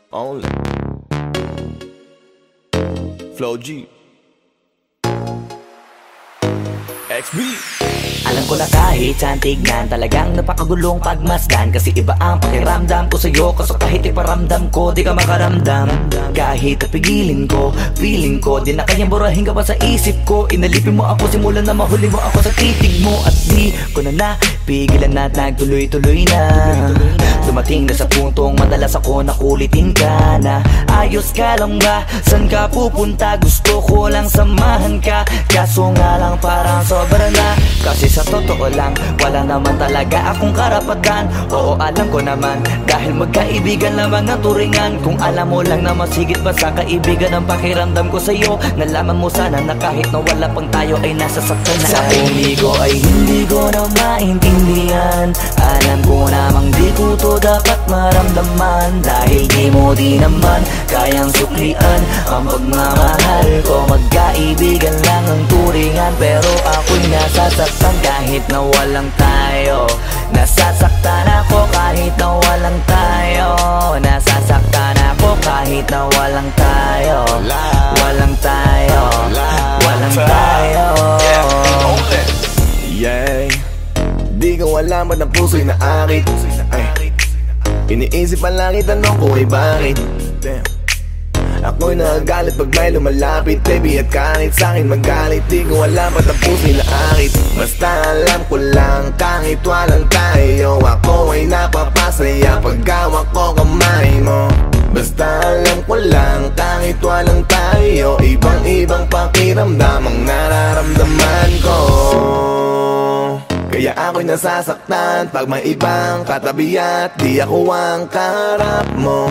Only Flow G XB. Alam ko na kahit saan tignan, talagang napakagulong pagmasdan. Kasi iba ang pakiramdam ko sa'yo, kaso kahit iparamdam ko, di ka makaramdam. Kahit napigilin ko, feeling ko, di na kayang burahin ka pa sa isip ko. Inalipin mo ako, simulan na mahuli mo ako sa titig mo. At di ko na napigilan na nagtuloy-tuloy na. Dumating na sa puntong madalas ako nakulitin ka na. Ayos ka lang ba? San ka pupunta? Gusto ko lang samahan ka, kaso nga lang parang sobra na. Kasi sa totoo lang, wala naman talaga akong karapatan. Oo, alam ko naman, dahil magkaibigan lamang ang turingan. Kung alam mo lang na masigit pa sa kaibigan ang pakiramdam ko sa'yo, nalaman mo sana na kahit na wala pang tayo ay nasasaktan na. Sa umigo ay hindi ko na maintindihan. Alam ko namang di ko to dapat maramdaman, dahil di mo di naman kayang suklian ang pagmamahal ko. Magkaibigan lang ang turingan, pero ako'y nasasaktan kahit na walang tayo. Nasasaktan ako kahit na walang tayo. Nasasaktan ako kahit na walang tayo. Walang tayo. Walang tayo. Yeah. Di ko alam ba't ang puso'y naakit. Iniisip ang langit, tanong ko ay bakit. Ako'y nagagalit pag may lumalapit, baby, at kahit sa'kin magalit. Di ko alam ba't ang puso'y naakit. Basta alam ko lang kahit walang tayo, ako ay napapasaya pag hawak ko kamay mo. Basta alam ko lang kahit walang tayo, ibang-ibang pakiramdam ang nararamdaman ko. Kaya ako'y nasasaktan pag may ibang katabi at di ako ang kaharap mo.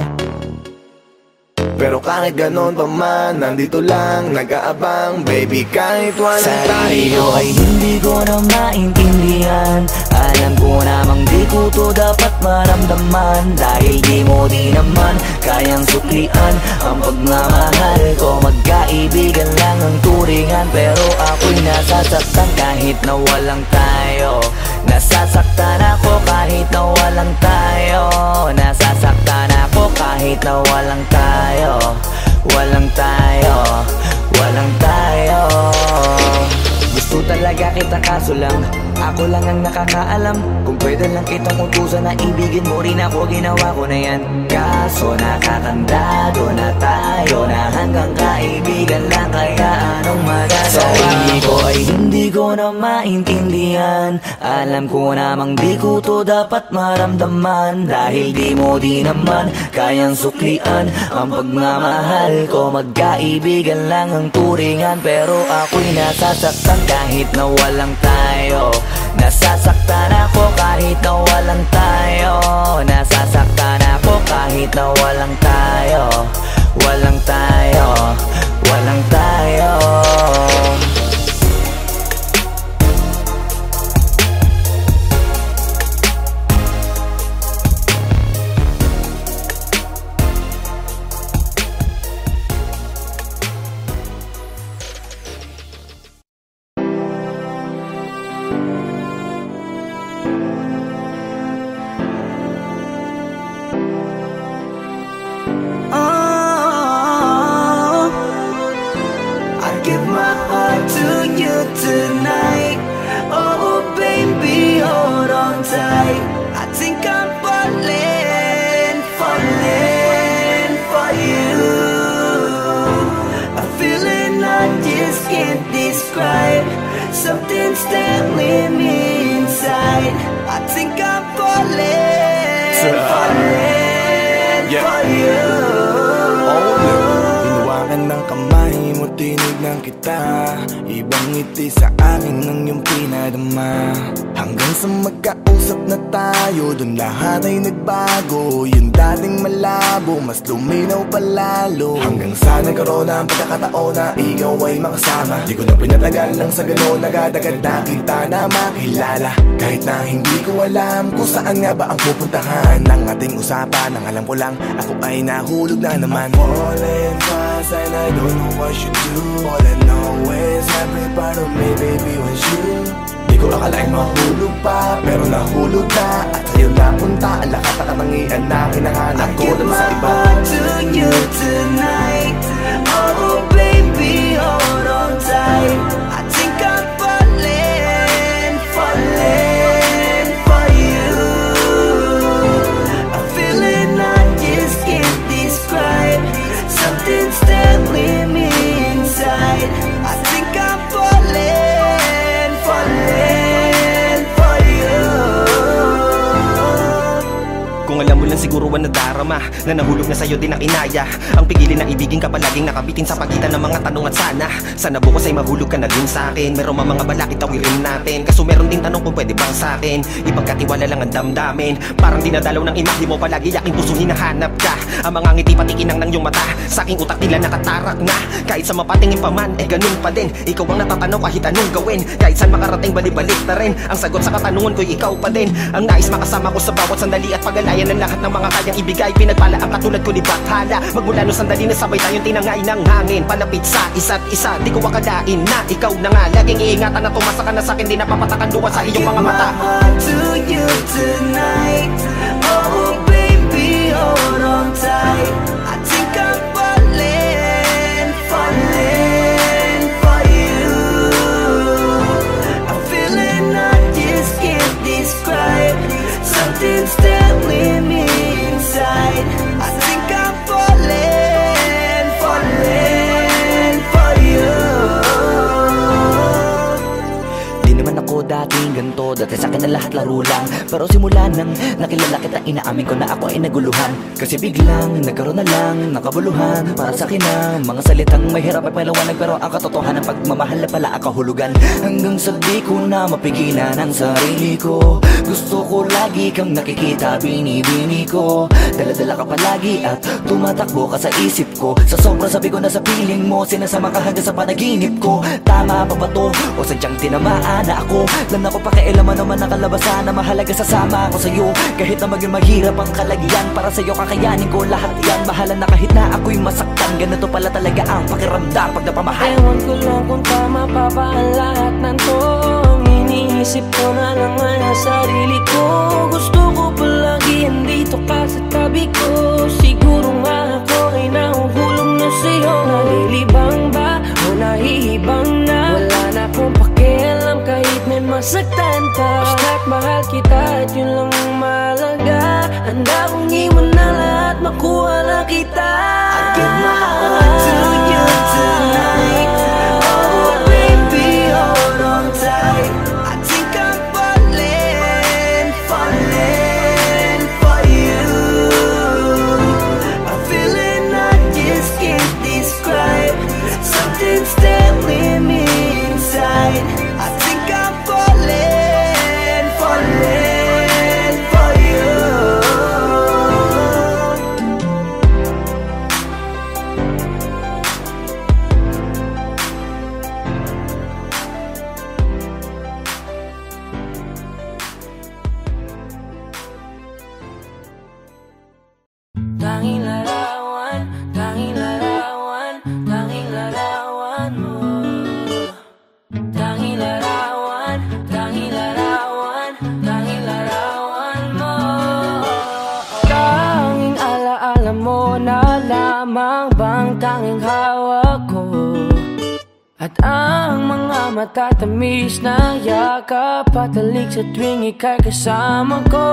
Pero kahit ganon pa man, nandito lang nag-aabang, baby, kahit walang tayo. Sarili ay hindi ko na maintindihan. Alam ko namang di ko to dapat maramdaman, dahil di mo di naman kayang suklian ang pagmamahal ko. Magkaibigan lang ang turingan, pero ako'y nasasaktan kahit na walang tayo. Nasasaktan ako kahit na walang tayo. Nasasaktan ako kahit na walang tayo. Walang tayo. Walang tayo. Gusto talaga kita kaso lang ako lang ang nakakaalam. Kung pwede lang kitang utusan na ibigin mo rin ako, ginawa ko na yan. Kaso nakakandado na tayo na hanggang kaibigan lang, kaya anong magagawa? Sa ko ay hindi ko na maintindihan. Alam ko namang di ko to dapat maramdaman, dahil di mo di naman kayang suklian ang pagmamahal ko. Magkaibigan lang ang turingan, pero ako'y nasasaktan kahit na walang tayo. Nasasaktan ako kahit na walang tayo. Nasasaktan ako kahit na walang tayo. Walang tayo. Walang tayo. Tonight, oh baby, hold on tight. I think I'm falling, falling for you. A feeling I just can't describe. Something's telling me inside. I think I'm falling, falling for you. Hinawakan ng kamay mo, tinignan kita. Ibang ngiti sa akin ng iyong pinadama. Hanggang sa magkausap na tayo, dun lahat ay nagbago. Yung dating malabo, mas luminaw palalo. Hanggang sa nagkaroon na ang pagkakataon na ikaw ay makasama. Di ko na pinatagal lang sa gano'n, agad-agad na kita na makilala. Kahit na hindi ko alam kung saan nga ba ang pupuntahan ng ating usapan. Ang alam ko lang, ako ay nahulog na naman. I'm falling fast and I don't know what you do. All I know is every part of me, baby, was you. Di ko akalaing mahulog pa, pero nahulog na. At tayo napunta, ang lahat na katangian na hinahanap ko dun sa iba. I give my heart to you tonight. Oh baby, hold on tight. I think I'm falling, falling for you. A feeling I just can't describe. Something's telling me inside. I think I'm falling, falling for you. Kung alam mo lang siguro ang nadarama na nahulog na sa'yo din ang inaya. Ang pigilin na ibigin ka palaging nakabitin sa pagitan ng mga tanong at sana bukas ay mahulog ka na din sa'kin. Meron mga balakid tawirin natin, kaso meron din tanong kung pwede bang sa'kin ipagkatiwala lang ang damdamin. Parang dinadalaw ng imahe mo, palagi aking puso hinahanap ka. Ang mga ngiti patikinang ng iyong mata, sa aking utak nila nakatarak na. Kahit sa mapatingin pa man, ganun pa din. Ikaw ang natatanaw kahit anong gawin. Kahit saan makarating balibalik na rin. Ang sagot sa katanungan ko'y ikaw pa din. Ang nais makasama ko sa bawat sandali at pag-alayan ng lahat ng mga kayang ibigay. Pinagpala ang katulad ko ni Bathala. Magmula no sandali na sabay tayong tinangay ng hangin. Palapit sa isa't isa, di ko akalain na ikaw na nga. Laging iingatan na tumasa ka na sa'kin, di napapatakan luwa sa iyong mga mata. I give my heart to you tonight. Oh baby, hold on tight. I think I'm falling, falling for you. A feeling I just can't describe. Something's telling me inside. I think I'm falling, falling for you. Di naman ako dating ganito, dati sa'kin na lahat laro lang. Pero simula nang nakilala kita, inaamin ko na ako ay naguluhan. Kasi biglang nagkaroon na lang nakabuluhan. Para sa'kin ang mga salitang may hirap ay palawanag, pero ang katotohanan pagmamahal na pala ang kahulugan. Hanggang sa di ko na mapigilan ang sarili ko. Gusto ko lagi kang nakikita, binibini ko. Dala-dala ka palagi at tumatakbo ka sa isip ko. Sa sobrang sabi ko na sa piling mo, sinasama ka hanggang sa panaginip ko. Tama pa ba to? O sadyang tinamaan na ako? Lang ako pakialaman naman ang kalabasan na mahalaga, sasama ako sa'yo. Kahit na maging maghirap ang kalagyan, para sa'yo kakayanin ko lahat yan. Bahala na kahit na ako'y masaktan, ganito pala talaga ang pakiramdam pag napamahal. Ewan ko lang kung tama pa ba ang lahat ng to. Iniisip ko na lang ang sarili ko. Gusto ko palagi andito ka sa tabi ko. Siguro nga ako ay nahuhulog na sa'yo. Nalilibang ba o nahihibang na? Wala na akong pakialam kahit may masaktan pa. Basta't mahal kita at yun lang ang mahalaga. Handa kong iwan na lahat, makuha lang kita. I give my heart to you tonight. Oh baby, hold on tight. I think I'm falling, falling for you. A feeling I just can't describe. Something's telling me inside. I think I'm falling, falling for you. Tanging larawan, tanging larawan, tanging larawan mo. Tanging larawan, tanging larawan, tanging larawan mo. Tanging alaala mo na lamang bang tanging hawak ko. At ang mga matatamis na yakap patalig sa tuwing ika'y kasama ko.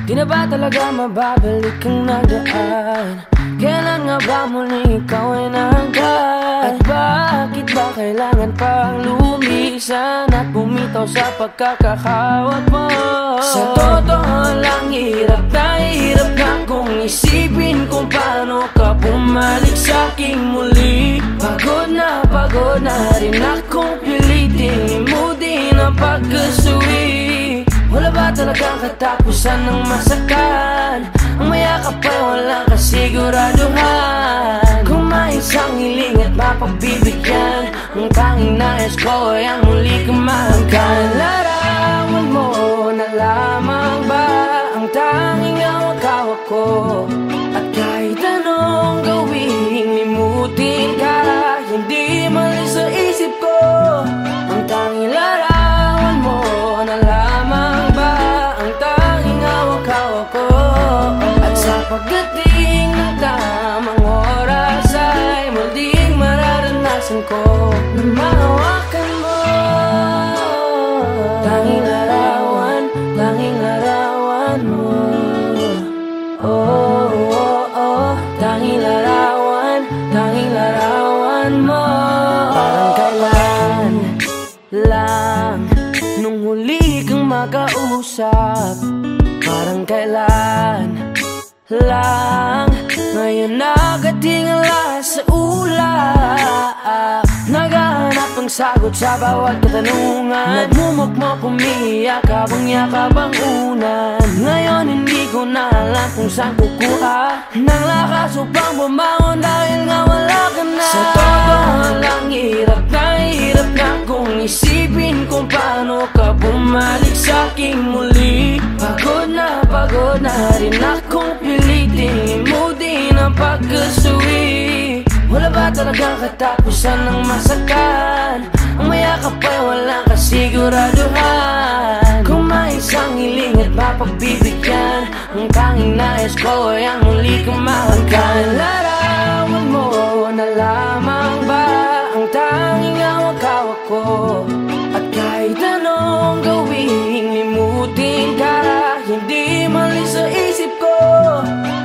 Di na ba talaga mababalik ang nagaan? Kailan nga ba muli ikaw ay nangkat? At bakit ba kailangan pang lumisan at bumitaw sa pagkakahawak mo? Sa totoo lang, hirap na kung isipin kung paano ka bumalik sa'king muli. Pagod na rin akong pilitin, imutin ang pagkasuwi. Wala ba talagang katapusan ng masakan? Ang mayakap ay walang kasiguraduhan. Kung may isang hiling at mapagbibigyan, ang tanging nais ko ay ang muli kang mahanggan. Larawan mo na lamang ba ang tanging hawak-hawak ko? At kahit anong gawing limutin ka, hindi mali sa isip ko. Ang tanging larawan mo na lamang ba ang tanging pagdating ng tamang oras ay muling mararanasan ko na mahawakan mo. Tanging larawan mo. Oh, oh, oh. Tanging larawan mo. Parang kailan lang nung huli kang makausap. Parang kailan lang ngayon nakatingala sa ulap. Naghahanap ng sagot sa bawat katanungan. Nagmumukmok, umiiyak habang yakap ang unan. Ngayon hindi ko na alam kung saan kukuha ng lakas upang bumangon dahil nga wala ka na. Sa totoo lang hirap na kung isipin kung paano ka bumalik sa'king muli. Pagod na rin akong pilitin imutin ang pagkasuwi. Wala ba talagang katapusan ng masakan? Ang mayakap ay walang kasiguraduhan. Kung may isang hiling at mapagbibigyan, ang tanging nais ko ay ang muli kang mahanggan. Larawan mo na lamang ba ang tanging hawak-hawak ko? At kahit anong gawing limutin ka, hindi mali sa isip ko.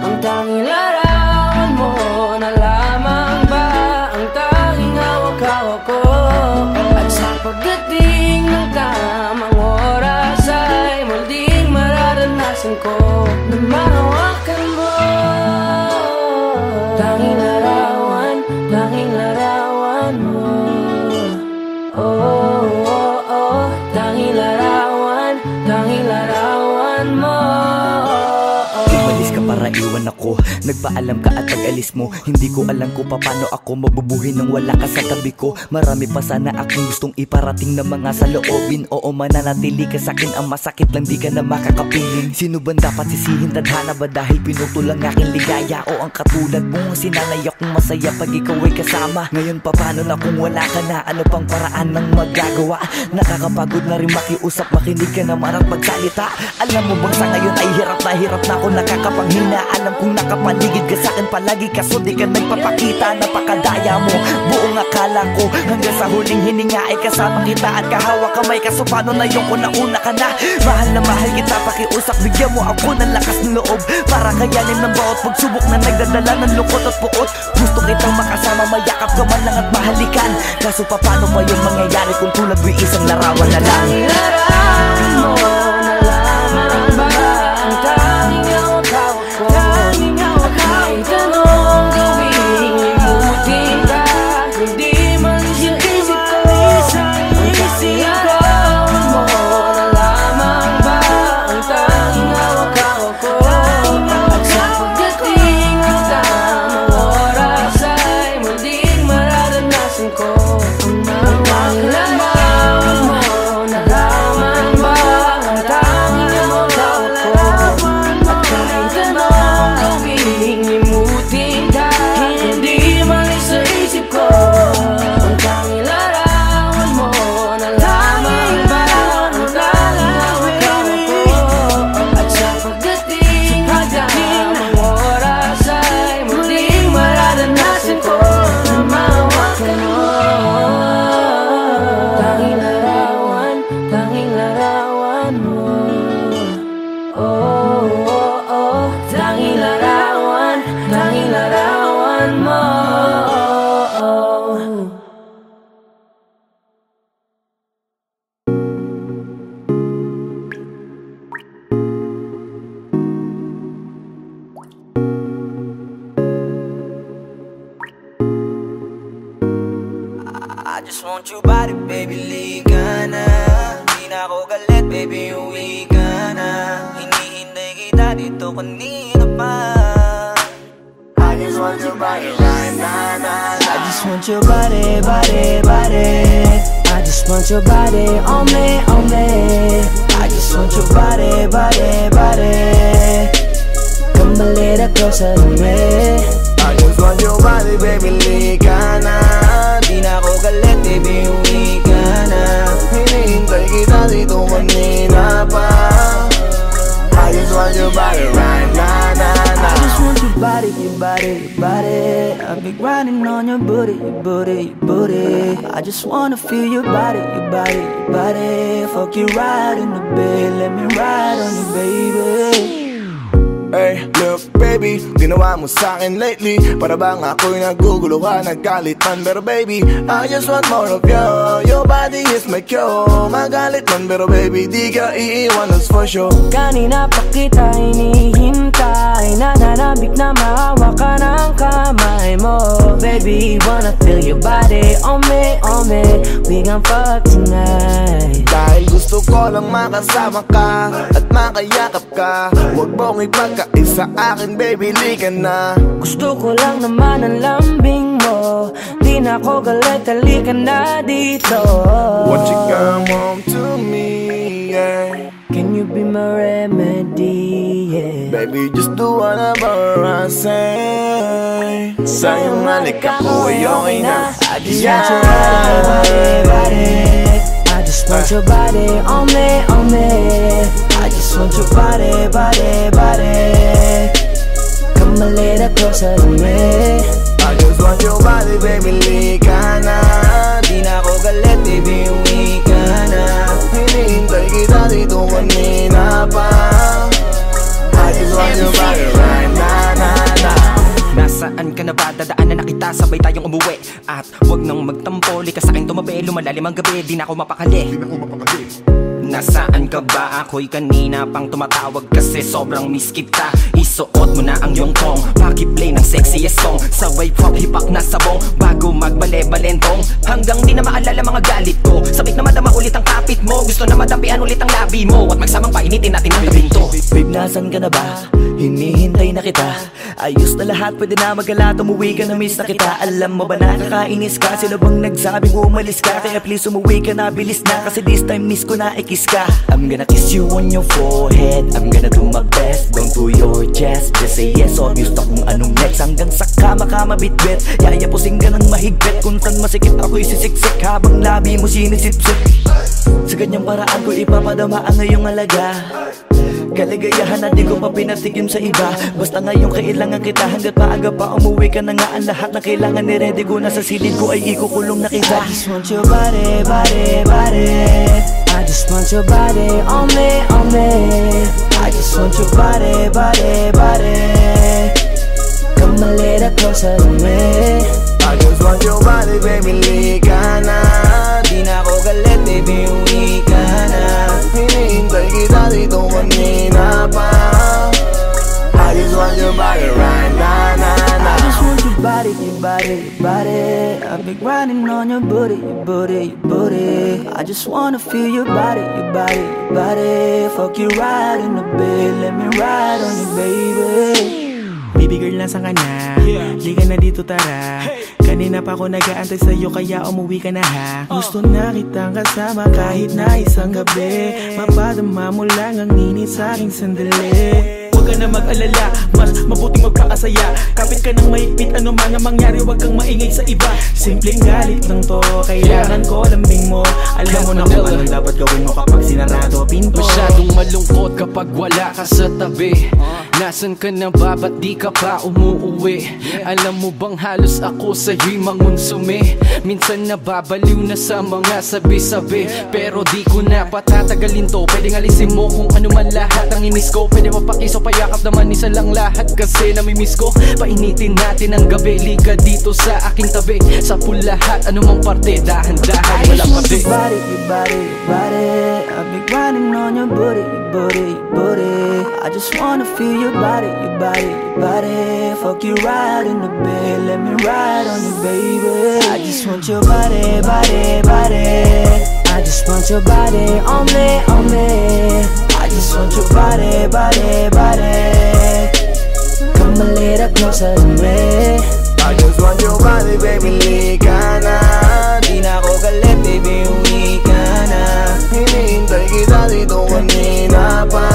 Ang tanging larawan mo na lamang ba ang tanging hawak-hawak ko? At sa pagdating ng tamang oras ay muling mararanasan ko na mahawakan mo. Tanging larawan mo. Oh, oh, oh. Tanging larawan mo. Umalis ka para iwan ako. Nagpaalam ka at pag-alis mo, hindi ko alam kung paano ako mabubuhay nang wala ka sa tabi ko. Marami pa sana akong gustong iparating na mga saloobin. Oo, mananatili ka sa'kin, ang masakit lang di ka na makakapiling. Sino ba dapat sisihin? Tadhana ba dahil pinutol ang aking ligaya? O ang katulad mong sinanay akong masaya pag ikaw ay kasama? Ngayon paano na kung wala ka na? Ano pang paraan ng magagawa? Nakakapagod na rin makiusap, makinig ka naman at magsalita. Alam mo bang sa ngayon ay hirap na ako nakakapanghina. Alam kong nakapaligid ka sa'kin palagi, kaso di ka nagpapakita. Napakadaya mo, buong akala ko hanggang sa huling hininga ay kasama kita at kahawak kamay. Kaso paano na yung kung nauna ka na? Mahal na mahal kita, pakiusap, bigyan mo ako ng lakas ng loob para kayanin ng bawat pagsubok na nagdadala ng lungkot at puot. Gusto kitang makasama, mayakap ka man lang at mahalikan. Kaso paano pa yung mangyayari kung tulad mo isang larawan na lang? Larawan mo na lamang ba ang tanging hawak-hawak ko? Kahit anong gawing limutin ka, hindi mali sa isip ko. Ang tanging larawan mo na lamang ba ang tanging hawak-hawak ko? At sa pagdating ng tamang oras ay muling mararanasan ko ang tanging larawan mo na lamang ba ang tanging hawak-hawak ko? At kahit anong gawing limutin ka, hindi mali sa isip ko. Ang tanging larawan mo na lamang ba ang tanging hawak-hawak ko? At sa pagdating ng tamang oras ay muling mararanasan ko na mahawakan mo. Tanging larawan mo. Oh, oh, oh. Tanging larawan mo. I just want your body, baby, liga na. Di na ako galit, baby, uwi ka na. Hinihintay kita dito kanina pa. I just want your body right now, nah, nah. I just want your body, body, body. I just want your body on me, on me. I just want your body, body, body. Come a little closer to me. I just want your body, baby, liga na. Di na ako galit, baby, uwi ka na. Hinihintay kita dito kanina pa. I just want your body right now, nah, nah. body, your body. I've been grinding on your booty, your booty, your booty. I just wanna feel your body, your body, your body. Fuck you right in the bed, let me ride on you, baby. Hey, look baby, ginawa mo sa'kin lately para bang ako'y nagugulo ka, naggalit man. Pero baby, I just want more of you. Your body is my cure. Magalit man pero baby, di ka iiwan, that's for sure. Kanina pa kita hinihintay, nananabik na mahawa ka ng kamay mo. Baby, wanna feel your body on me, on me. We gon' fuck tonight. Dahil gusto ko lang makasama ka at makayakap ka. Huwag mong ipagkaisa akin, baby, lika na. Gusto ko lang naman ang lambing mo. Di na ako galit, halika na dito. Won't you come home to me, yeah? Can you be my remedy, yeah? Baby, just do whatever I say. Sa'yong halik ako ay okay na. I just want your body, body. I just want your body on me, on me. I just want your body, body, body. Come a little closer to me. I just want your body, baby, lika na. Di na ako galit, baby, uwi ka na. Hinihintay kita dito kanina pa. I just want your body right na, na, na. Nasaan ka na ba? Dadaanan na kita, sabay tayong umuwi. At wag nang magtampo, lika sa'kin tumabi. Lumalalim ang gabi, di na ako mapakali. Nasaan ka ba? Ako'y kanina pang tumatawag kasi sobrang miss kita. Isuot mo na ang iyong tong, pakiplay ng sexiest song. Sabay pop hipak na sabong, bago magbale-balentong. Hanggang di na maalala mga galit ko. Sabik na madama ulit ang kapit mo. Gusto na madampian ulit ang labi mo. At magsamang painitin natin ang gabing to. Babe, nasan ka na ba? Hinihintay na kita. Ayos na lahat, pwede na magala. Umuwi ka na, miss na kita. Alam mo ba nakakainis ka? Sino bang nagsabing umalis ka? Kaya please umuwi ka na, bilis na. Kasi this time miss ko na ikis ka. I'm gonna kiss you on your forehead. I'm gonna do my best, down to your chest. Just say yes, obvious na kung anong next. Hanggang sa kama ka mabitbit, yayapusing ka ng mahigpit. Kung saan masikip ako'y sisiksik, habang labi mo sinisipsip. Sa ganyang paraan ko ipapadama ang iyong alaga. Kaligayahan na di ko pa pinatikim sa iba. Basta ngayon kailangan kita, hanggat maaga pa umuwi ka na nga. Ang lahat na kailangan ni-ready ko na sa silid ko ay ikukulong na kita. I just want your body, body, body. I just want your body on me, on me. I just want your body, body, body. Come a little closer to me. I just want your body, baby, lika na. Di na ako galit, baby, uwi ka na. Hinihintay kita dito kanina pa. I just want your body right na, na, na. I just want your body, your body, your body. I've been grinding on your booty, your booty, your booty. I just wanna feel your body, your body, your body. Fuck you right in the bed, let me ride on you, baby. Baby girl, nasa ka na? Liga na dito, tara. Kanina pa ako nag-aantay sa'yo, kaya umuwi ka na ha. Gusto na kitang kasama kahit na isang gabi. Mapadama mo lang ang init sa'king sandali. Huwag ka na mag-alala, mas mabuting magpakasaya. Kapit ka ng mahigpit, ano man ang mangyari, huwag kang maingay sa iba. Simpleng galit lang to, kailangan ko lambing mo. Alam mo na kung anong dapat gawin mo kapag sinarado pinto. Masyadong malungkot kapag wala ka sa tabi. Nasaan ka na ba? Ba't di ka pa umuuwi? Alam mo bang halos ako sa'yo'y mangunsumi? Minsan nababaliw na sa mga sabi-sabi, pero di ko na patatagalin to. Pwedeng alisin mo kung ano man lahat ang inis ko. Pwede mapakiso, payakap naman isa lang lahat kasi namimiss ko. Painitin natin ang gabi, liga dito sa aking tabi. Sa pool lahat, anumang parte, dahan-dahan, walang I just want kabi. your body, your body, your body. I've been grinding on your booty, your booty, your booty. I just wanna feel your body, your body, your body. Fuck you right in the bed, let me ride on you, baby. I just want your body, body, body. I just want your body on me, on me. I just want your body, body, body. Come a little closer to me. I just want your body, baby, lika na. Di na ako galit, baby, uwi ka na. Hinihintay kita dito kanina pa.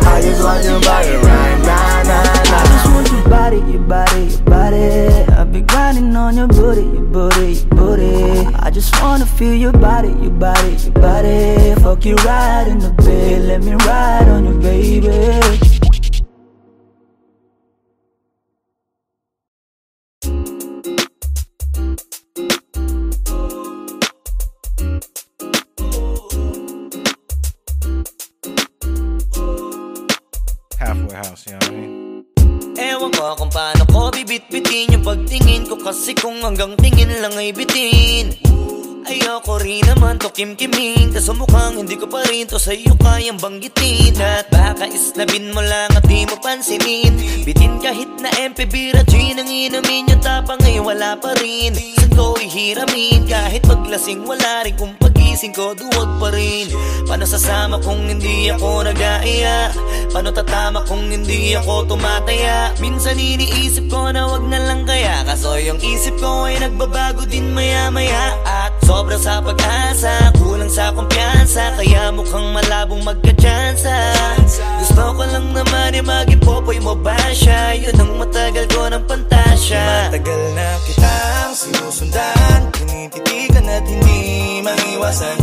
I just want your body right na, na, na. I just want your body, your body, your body. I've been grinding on your booty, your booty, your booty. I just wanna feel your body, your body, your body. Fuck you right in the bed, let me ride on you, baby. house, you know what I mean? Ewan ko kung paano ko bibit-bitin yung pagtingin ko, kasi kung hanggang tingin lang ay bitin. Ayoko rin naman to kim-kiming, kaso mukhang hindi ko pa rin to sa'yo kayang banggitin. At baka isnabin mo lang at di mo pansinin, bitin kahit na MP Bira Gin ang inumin, yung tapang ay wala pa rin. Saan ko ihiramin, kahit paglasing wala rin, kung pagising ko duwag pa rin. Paano sasama kung hindi ako nag-aaya? Paano tatama kung hindi ako tumataya? Minsan iniisip ko na wag na lang kaya, kaso yung isip ko ay nagbabago din maya-maya. At sobra sa pag-asa, kulang sa kumpiyansa, kaya mukhang malabong magka-tsansa. Gusto ko lang naman yung mag-ipopoy mo ba siya? Yun ang matagal ko ng pantasya. Matagal na kitang sinusundan, tinititigan at hindi maiwasan,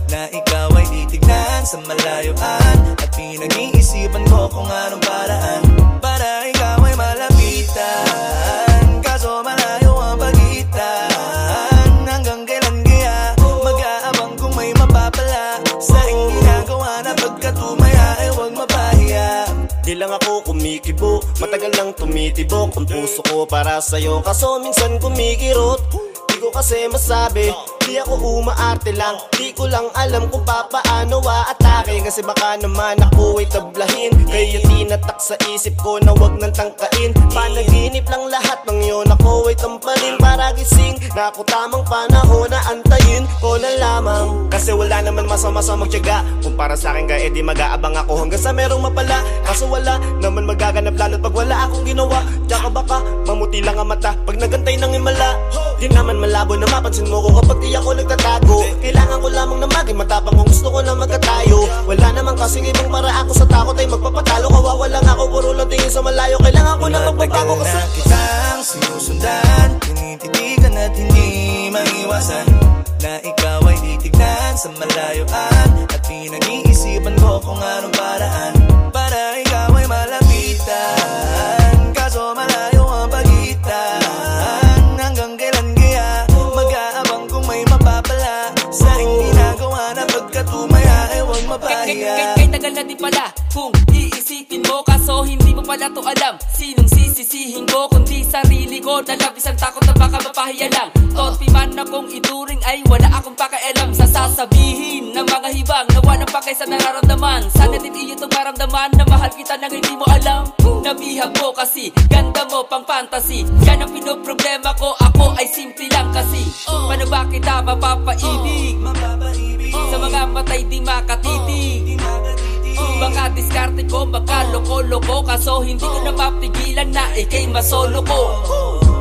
na ikaw ay titignan sa malayuan, at pinag-iisipan ko kung anong paraan para ikaw ay malapitan. Kaso malayo ang pagitan, hanggang kailan kaya mag-aabang kung may mapapala sa iyong ginagawa, na pagkatumaya ay huwag mapahiya. Di lang ako kumikibo, matagal lang tumitibok ang puso ko para sa'yo, kaso minsan kumikirot. Di ko kasi masabi, di ako umaarte lang, di ko lang alam kung papaano aatake, kasi baka naman ako ay tablahin. Kaya tinatak sa isip ko na wag nang tangkain, panaginip lang lahat ng yun, ako ay tamparin para gising, na ako tamang panahon na antayin ko na lamang. Kasi wala naman masama sa magtiyaga, kung para sa akin ka edi mag-aabang ako hanggang sa merong mapala. Kaso wala naman magaganap lalo't pag wala akong ginawa, tsaka baka mamuti lang ang mata pag nagantay ng himala. Di naman malabo na mapansin mo ko kapag di ako nagtatago, kailangan ko lamang na maging matapang kung gusto ko na magkatayo. Wala naman kasing ibang para ako sa takot ay magpapatalo, kawawa lang ako puro lang tingin sa malayo, kailangan ko na magbabago kasi na kitang sinusundan, tinititigan at hindi maiwasan, na ikaw ay titignan sa malayuan, at pinag-iisipan ko kung anong paraan para ikaw ay malapitan. Kaso malayo ang pagitan, hanggang kailan kaya mag-aabang kung may mapapala sa iyong ginagawa, na pagkatumaya ay huwag mapahiya. Kay tagal na di pala kung iisipin mo, kaso hindi mo pala to alam. Sinong sisisihin ko kundi sarili ko, na labis ang takot na baka mapahiya lang. Topi man akong ituring ay wala akong pakialam sa sasabihin ng mga hibang na walang pakay sa nararamdaman. Sana din iyo itong maramdaman na mahal kita nang hindi mo alam. Nabihag mo kasi, ganda mo pang fantasy, yan ang pinoproblema ko, ako ay simple lang kasi. Paano ba kita mapapaibig sa mga matay di makatitig? Baka diskarte ko, baka loko-loko, kaso hindi ko na mapigilan na ikay masolo ko.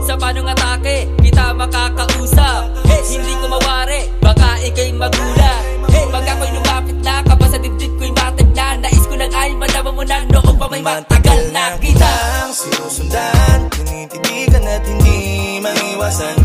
Sa panong atake, kita makakausap, hindi ko mawari, baka ikay magulat. Pag ako'y lumapit na, kapag sa dibdib ko'y matag na, nais ko lang ay malaman mo na noong pa may matagal na kita. Sinusundan, tinititigan at hindi maiwasan,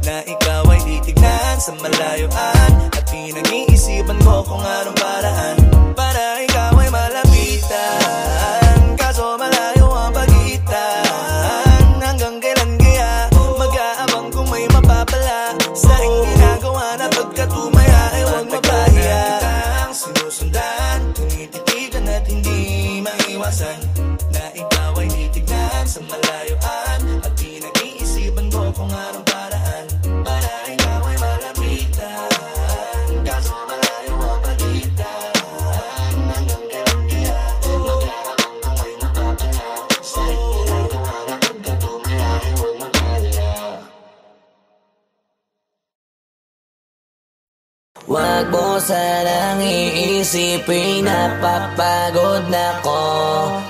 na ikaw ay titignan sa malayuan, at pinag-iisipan ko kung anong paraan para ikaw ay malapitan. Kaso malayo ang pagitan, hanggang kailan kaya mag-aabang kung may mapapala sa iyong ginagawa, na pagkatumaya ay huwag mapahiya. Sinusundan, tinititigan at hindi maiwasan, na ikaw ay titignan sa malayuan, at pinag-iisipan ko kung anong paraan para ikaw ay malapitan. Kaso malayo ang pagitan, hanggang kailan kaya mag-aabang kung may mapapala sa iyong ginagawa, na pagkatumaya ay huwag mapahiya. Wag mo sanang iisipin, napapagod na ko.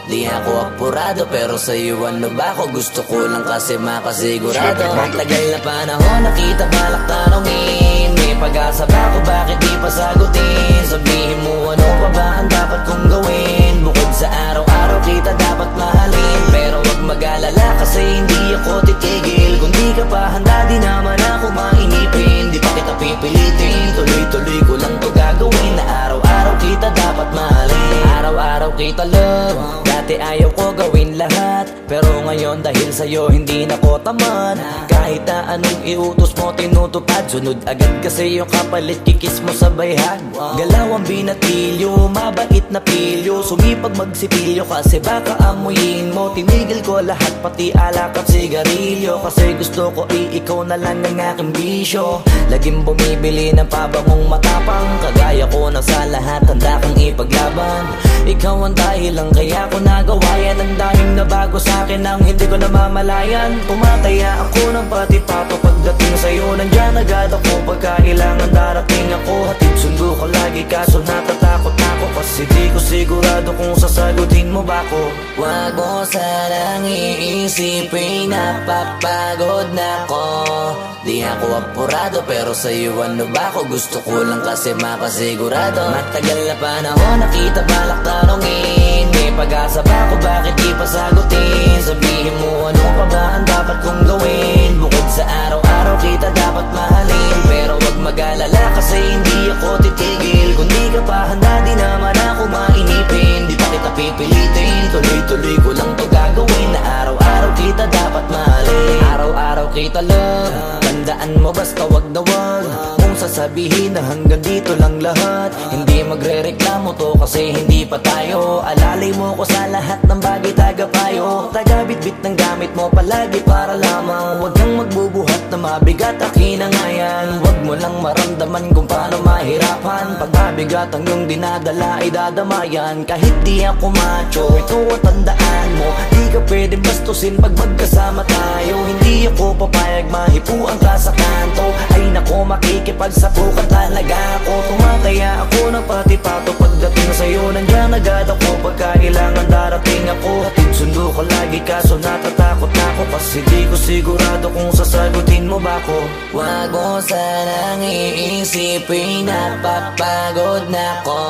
Di ako apurado, pero sa'yo ano ba ako? Gusto ko lang kasi makasigurado. Ang tagal na panahon, nakita balak tanongin, may pag-asa ba ako, bakit di pa sagutin? Sabihin mo ano pa ba ang dapat kong gawin? Bukod sa araw-araw kita dapat mahalin, pero wag mag-alala kasi hindi ako titigil. Kung di ka pa handa, di naman ako mainipin. Di pa kita pipilitin, tuloy-tuloy ko lang to gagawin, na araw-araw kita dapat mahalin. Araw-araw kita love, dati ayaw ko gawin lahat, pero ngayon dahil sa'yo hindi na ko tamad. kahit na anong iutos mo tinutupad. Sunod agad kasi yung kapalit, kikis mo sa bayhan. Galawang binatilyo, mabait na pilyo, sumipag magsipilyo kasi baka amuyin mo. Tinigil ko lahat pati alak at sigarilyo, kasi gusto ko ikaw na lang ang aking bisyo. Laging bumibili ng pabangong matapang, kagaya ko na sa lahat handa kang ipaglaban. Ikaw ang dahilan kaya ko nagawa yan. Ang daming nabago sa'kin ang hindi ko namamalayan. Tumataya ako ng pati-pato pagdating sa'yo. Nandyan agad ako pagkailangan darating ako. Hatid sundo ko lagi kaso natatakot ako, kasi di ko sigurado kung sasagutin mo ba ko. Wag mo sanang iisipin napapagod na ko. Di ako apurado pero sa'yo ano ba ko? Gusto ko lang kasi makasigurado. Matagal na panahon nakita balak tanongin, may pag-asa ba ko bakit di pa sagutin? Sabihin mo ano pa ba ang dapat kong gawin? Bukod sa araw-araw kita dapat mahalin, pero wag mag-alala kasi hindi ako titigil. Kung di ka pa handa di naman ako mainipin. Di pa kita pipilitin, tuloy-tuloy ko lang to gagawin. Na araw-araw kita dapat mahalin, araw-araw kita love. Tandaan mo basta wag na wag mong sasabihin na hanggang dito lang lahat. Hindi magre-reklamo to kasi hindi pa tayo. Alalay mo ko sa lahat ng bagay tagapayo. Tagabitbit ng gamit mo palagi para lamang. Wag kang magbubuhat na mabigat akin ang ayan. Wag mo lang maramdaman kung paano mahirapan. Pag mabigat ang iyong dinadala ay dadamayan. Kahit di ako macho, ito ang tandaan mo. Di ka pwedeng bastusin pag magkasama tayo. Hindi ako papayag mahipuan ka sa kanto. Ay nako makikipagsapukan talaga ako. Tumataya ako ng pati-pato pagdating sa'yo. Nandyan agad ako pagkailangan darating ako. Hatid sundo ko lagi kaso natatakot ako, kasi di ko sigurado kung sasagutin mo ba ko. Wag mo sanang iisipin napapagod na ko.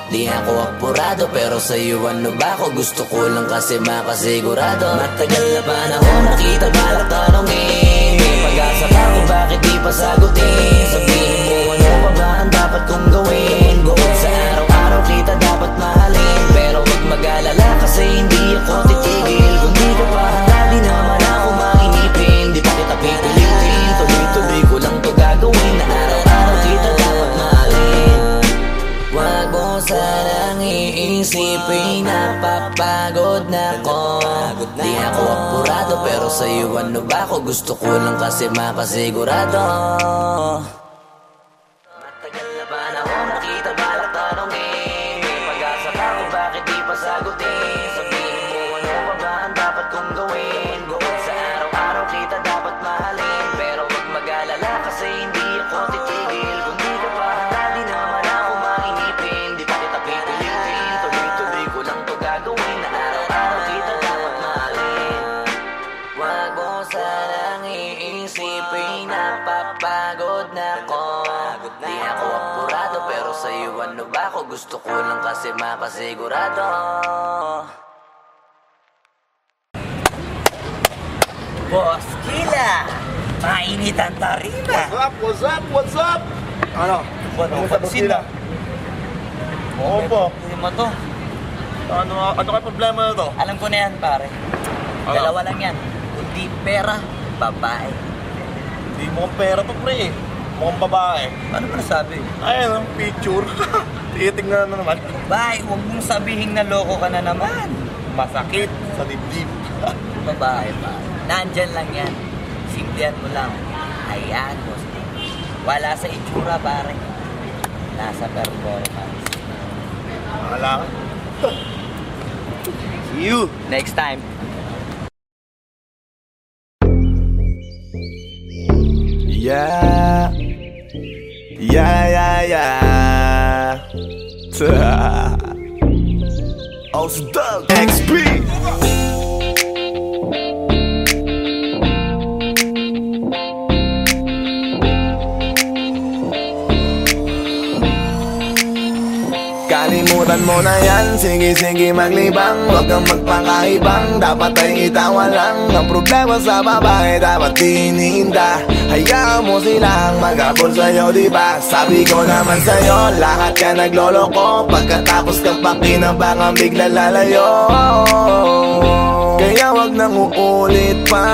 Di ako apurado pero sa'yo ano ba ko? Gusto ko lang kasi makasigurado. Matagal na panahon nakita balak tanongin, may pag-asa ba ko bakit di pa sagutin? Sabihin mo ano pa ba ang dapat kong gawin? Bukod sa araw-araw kita dapat mahalin, pero wag mag-alala kasi hindi ako titigil. Kung di ka pa handa di naman ako mainipin. Di pa kita pipilitin, tuloy-tuloy ko lang to gagawin. Na araw-araw kita dapat mahalin. Wag mo sanang iisipin napapagod na ko. Di ako apurado pero sa'yo ano ba ko? Gusto ko lang kasi makasigurado. Matagal na panahon nakita balak tanongin, may pag-asa ba ko bakit di pa sagutin? Sabihin mo ano pa ba ang dapat kong gawin? Bukod sa araw-araw kita dapat mahalin, pero wag mag-alala kasi hindi ako titigil. Kung di ka pa handa di naman ako mainipin. Di pa kita pipilitin, tuloy-tuloy ko lang to gagawin. Na araw-araw kita dapat mahalin. Wag mo sanang iisipin napapagod na ko. Di ako apurado pero sa'yo ano ba ko? Gusto ko lang kasi makasigurado. Boss Kila, mainit ang tarima. What's up? What's up? What's up? Ano? Ano sa Kila? Oo po. Hindi mo to. Ano kayo problema na to? Alam ko na yan pare. Dalawa lang yan. Kundi pera, babae. Hindi mo pera to pre. Mukhang babae. Ano ba nasabi? Ayun ang picture. Titingnan na naman. Babae, huwag mong sabihin na loko ka na naman. Masakit sa dibdib. Babae pa. Nandyan lang yan. Simplihan mo lang. Ayan, boss. Wala sa itsura, pare. Nasa performance. Wala ka. See you next time. Yeah. Ausdog XP. Kalimutan mo na yan, sige maglibang. Huwag kang magpakaibang, dapat ay itawa lang. Ang problema sa babae, dapat tinihinda. Hayaan mo silang mag-abol sa'yo, diba? Sabi ko naman sa'yo, lahat ka nagloloko. Pagkatapos kang pakinabangan, bigla lalayo. Kaya wag na nang uulit pa,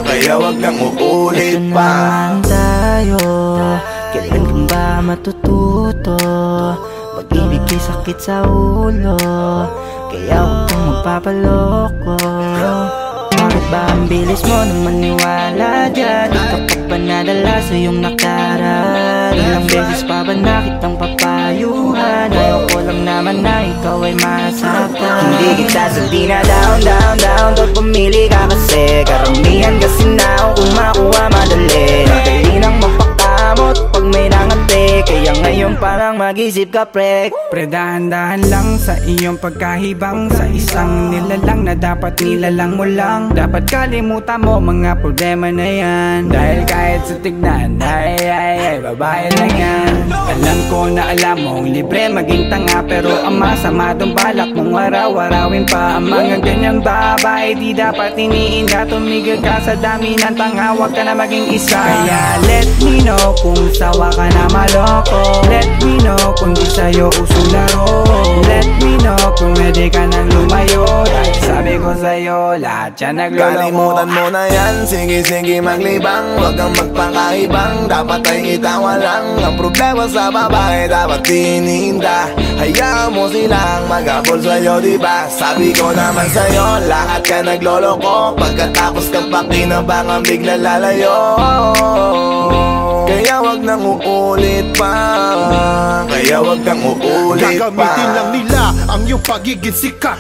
kaya wag nang uulit ito pa. naman tayo, kailan kang ba matututo? Pag-ibig ay sakit sa ulo, kaya huwag kang magpapaloko. Bakit ba ang bilis mo na maniwala dyan? Di ka pa ba nadala sa iyong nakaraan? Ilang beses pa ba nakitang papayuhan? Ayaw ko lang naman na ikaw ay masaktan. Hindi kita sabi na down, down, down, Dog pumili ka kasi karamihan kasi na kung makuha madali. Madali nang mapakamot pag may nangante, kaya ngayon parang mag-isip ka pre. Pre, dahan-dahan lang sa iyong pagkahibang, sa isang nilalang na dapat nilalang mo lang. Dapat kalimutan mo mga problema na yan, dahil kahit sa tignan ay babae lang yan. Alam ko na alam mong libre maging tanga, pero ang masama dong balak mong araw-arawin pa. Ang mga ganyang babae di dapat iniinda. Tumigil ka sa dami ng tanga, wag ka na maging isa. Kaya let me know kung sawa ka na maloko. Let me know kung di sa'yo uso laro. Let me know kung pwede ka nang lumayo, dahil sabi ko sa'yo lahat yan nagloloko. Kalimutan mo na yan, sige maglibang, wag kang magpakaibang, dapat ay itawa lang. Ang problema sa babae dapat tinihinda, hayaan mo silang magabol sa'yo, diba? Sabi ko naman sa'yo, lahat ka nagloloko, pagkatapos kang pakinabangan bigla lalayo. Kaya wag nang uulit pa, kaya wag nang uulit pa. Gagamitin lang nila ang iyong pagiging sikat.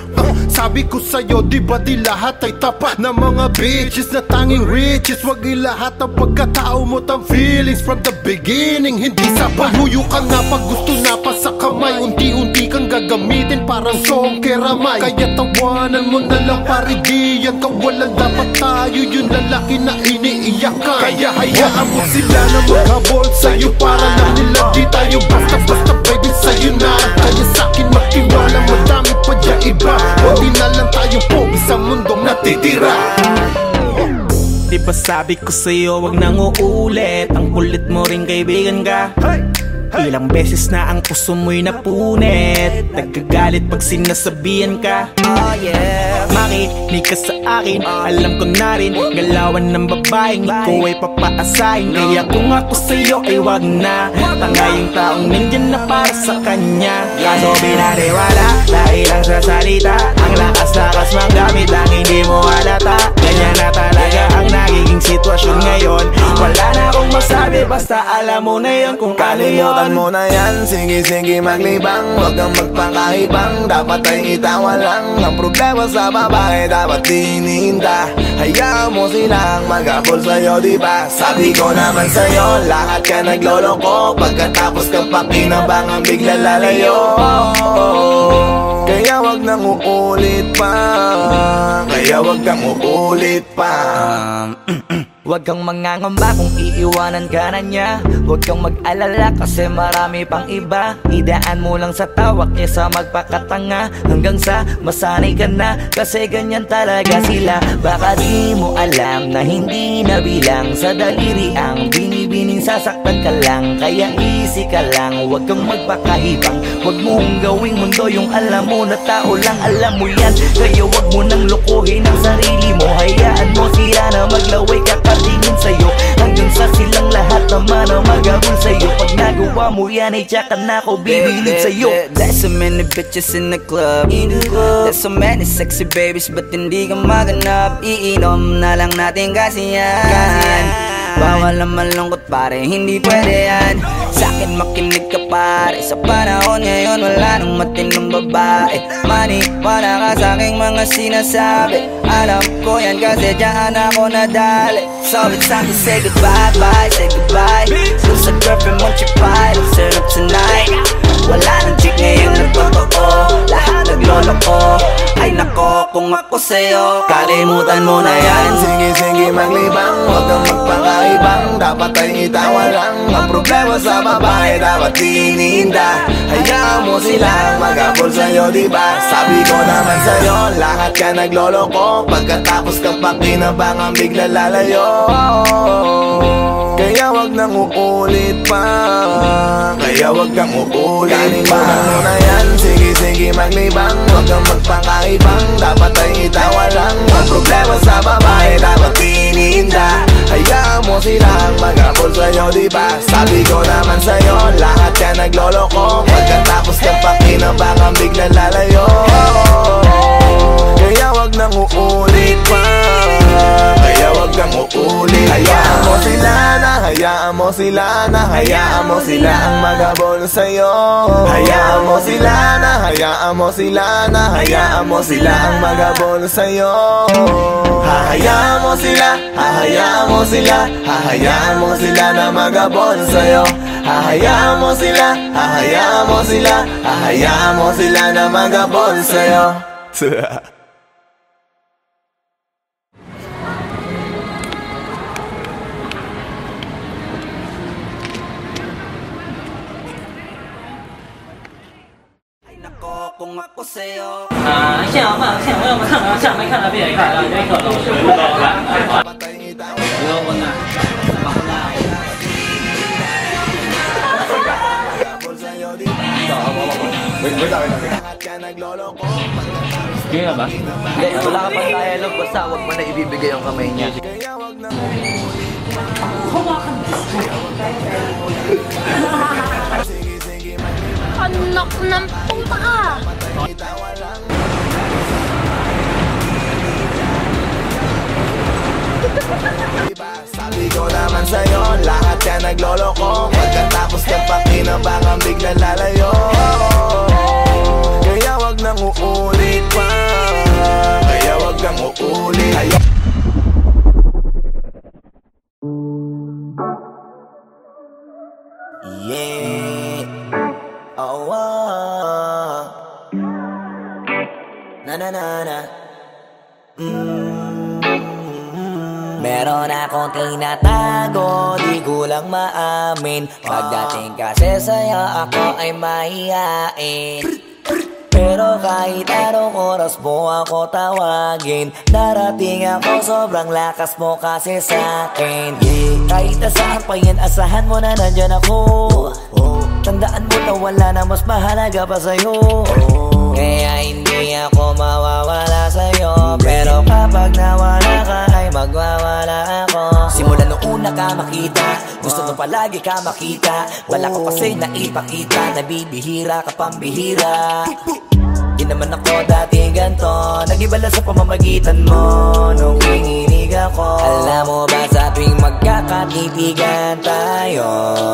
Sabi ko sa'yo, di ba di lahat ay tapat na mga bitches na tanging riches? Wag ilahat ang pagkatao mo tang feelings from the beginning. Hindi sapat, huyo ka nga pag gusto na pa sa kamay. Unti-unti kang gagamitin parang song keramay. Kaya tawanan mo na lang paridiyan, kawalan dapat tayo yung lalaki na iniiyakan. Kaya hayaan mo sila na maghabol sa'yo, para lang nila di tayo basta-basta baby sa'yo na. Kaya sa'kin magtiwala, madami pa dyan iba. Hindi na lang tayong pogi sa mundong natitira. Di ba sabi ko sa'yo wag nang uulit, ang kulit mo rin kaibigan ka. Ilang beses na ang puso mo'y napunit, nagkagalit pag sinasabihan ka. Oh yeah, makinig ka sa akin, alam ko na rin galawan ng babaeng ikaw ay papaasahin. Kaya kung ako sa'yo ay wag na, tanga yung taong nandyan na para sa kanya. Kaso binariwala dahil lang sa salita, ang lakas-lakas mang gamit ang hindi mo halata. Ganyan na talaga ang nagiging sitwasyon ngayon. Wala na akong masabi, basta alam mo na yun kung ano yun. Kalimutan mo na yan, sige maglibang, wag kang magpakaibang, dapat ay itawa lang. Ang problema sa babae dapat tinihinda, hayaan mo silang magabol sa'yo, diba? Sabi ko naman sa'yo, lahat ka nagloloko, pagkatapos kang pakinabangan bigla lalayo. Kaya wag nang uulit pa, kaya wag kang uulit pa. Huwag kang mangangamba kung iiwanan ka na niya. Huwag kang mag-alala kasi marami pang iba. Idaan mo lang sa tawa kesa magpakatanga, hanggang sa masanay ka na, kasi ganyan talaga sila. Baka di mo alam na hindi nabilang sa daliri ang binibining sasaktan ka lang. Kaya easy ka lang, huwag kang magpakahibang, huwag mong gawing mundo yung alam mo na tao lang alam mo yan. Kaya huwag mo nang lokohin ang sarili mo, hayaan mo sila na maglaway kakatingin sa'yo, hanggang sa silang lahat naman ang magabol sa'yo. Pag nagawa mo yan ay tsaka na ako bibilib sa'yo. There's so many bitches in the club, there's so many sexy babies, but hindi ka maganap. Iinom na lang natin kasi yan, bawal na malungkot pare, hindi pwede yan. Sa'kin makinig ka pare, sa panahon ngayon wala nang matinong babae. Maniwala ka sa'king mga sinasabi, alam ko yan kasi dyan ako nadali. So it's time to say goodbye, bye, say goodbye. So sa girlfriend mo chipay, let's turn up tonight. Wala nang chick ngayon na totoo, lahat nagloloko. Ay nako kung ako sa'yo, kalimutan mo na yan. Sige maglibang, wag kang magpakaibang, dapat ay itawa lang. Ang problema sa babae dapat tinihinda, hayaan mo silang magabol sa'yo, diba? Sabi ko naman sa'yo, lahat ka nagloloko, pagkatapos kang pakinabangan bigla lalayo. Kaya wag nang uulit pa, kaya wag kang uulit pa. Kalimutan mo na yan, sige maglibang, wag kang magpakaibang, dapat ay itawa lang. Ang problema mo silang maghabol sa'yo, diba? Sabi ko naman sa'yo, lahat yan nagloloko. Pagkatapos ng pakinabangan biglang lalayo. Kaya wag nang uulit pa, kaya wag nang uulit. Hayaan mo sila na, hayaan mo sila na, hayaan mo sila ang maghabol sa'yo. Hayaan mo sila na, hayaan mo sila na, hayaan mo sila ang maghabol sa'yo. Hahayaan mo sila, hahayaan mo sila, hahayaan mo sila na maghabol sa'yo. Hahayaan mo sila, hahayaan mo sila, hahayaan mo sila na maghabol sa'yo. Kung ako sa'yo 像嘛，像我们看啊，像没看到别人看啊，没看到谁不懂了。不要问啊，Sige na ba? Hindi, wala ka pang dialogue, basta huwag mo na ibibigay yung kamay niya. Anak ng puta ka! Sabi ko naman sa'yo, lahat yan nagloloko. Pagkatapos ng pakinabangan biglang lalayo. Kaya wag nang uulit pa, kaya wag nang uulit. Yeah. Oh, oh. Na na na na. Meron akong tinatago, di ko lang maamin. Pagdating kasi sa'yo, ako ay mahihain. Pero kahit anong oras mo ako tawagin, darating ako, sobrang lakas mo kasi sa'kin. Kahit nasaan pa yan, asahan mo na nandyan ako. Tandaan mo na wala na mas mahalaga pa sa'yo. Kaya hindi ako mawawala sa'yo, pero kapag nawala ka ay magwawala ako. Simula nung una ka makita, gusto mo palagi ka makita. Wala ko kasi naipakita, nabibihira ka pambihira. Di naman ako dati ganto, nag-iba lang sa pamamagitan mo nung kininig ako. Alam mo ba sa tuwing magkakatitigan tayo,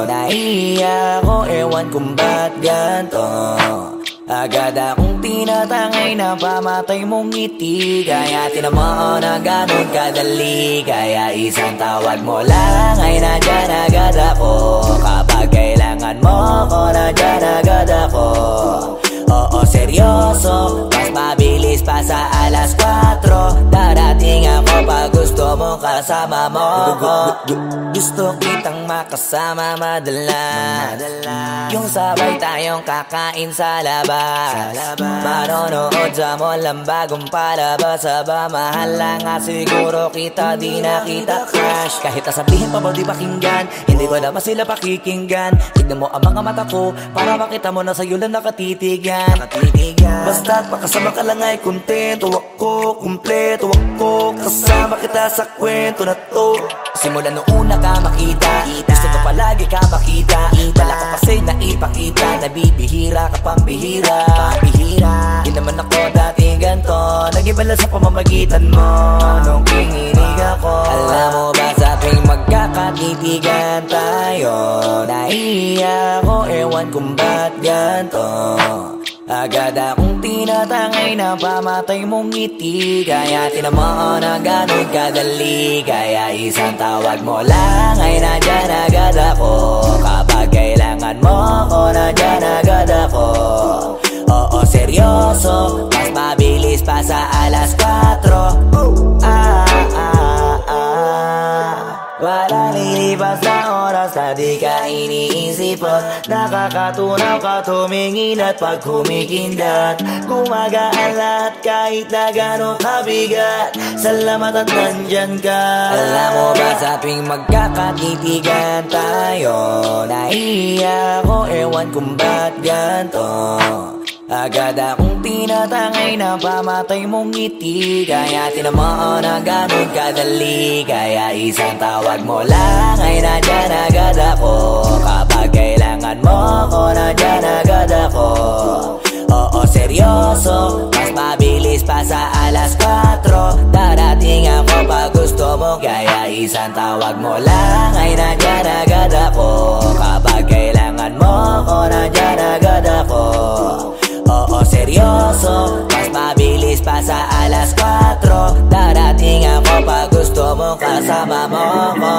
nahiya ako, ewan kung ba't ganto. Agad akong tinatangay na pamatay mong ngiti. Kaya tinamaan na ganun kadali, kaya isang tawag mo lang ay nandyan agad ako. Kapag kailangan mo ko, nandyan agad ako. Oo, seryoso, mas mabilis pa sa alas 4. Darating ako pag gusto mo kasama mo ko. Gusto kitang makasama madalas, yung sabay tayong kakain sa labas. Manonood sa mall ang bagong palabas. Aba, mahal lang nga siguro kita, di na kita crush. Kahit nasabihin pa mo di pakinggan, hindi ko naman sila pakikinggan. Tignan mo ang mga mata ko, para makita mo na sa'yo lang nakatitigan. Basta't pakasama ka lang ay kontento ako, kumpleto ako. Kasama kita sa kwento na to. Simula nung una ka makita, gusto ko palagi ka makita. Wala ko kasi naipakita, nabibihira ka pambihira. Di naman ako dati ganto, nag-iba lang sa pamamagitan mo nung kininig ako. Alam mo ba sa tuwing magkakatitigan tayo, nahiya ako, ewan kung ba't ganto. Agad akong tinatangay na pamatay mong ngiti. Kaya tinamaan na ganun kadali, kaya isang tawag mo lang ay nandyan agad ako. Kapag kailangan mo ko, nandyan agad ako. Oo, seryoso, mas mabilis pa sa alas 4. Wala lilipas na oras na di ka iniisipot. Nakakatunaw ka tumingin at pag humikindat, gumagaan lahat kahit na gano'ng kabigat. Salamat at nandyan ka. Alam mo ba sa tuwing magkakatitigan tayo, nahiya ako, ewan kung ba't ganto. Agad akong tinatangay na pamatay mong ngiti. Kaya tinamaan na ganun kadali. Kaya isang tawag mo lang ay nandyan agad ako. Kapag kailangan mo ko, nandyan agad ako. Oo, seryoso, mas mabilis pa sa alas 4. Darating ako pag gusto mo. Kaya isang tawag mo lang ay nandyan agad ako. Kapag kailangan mo ko, nandyan agad ako. Oo, seryoso, mas mabilis pa sa alas 4. Darating ako pag gusto mo, kasama mo ko.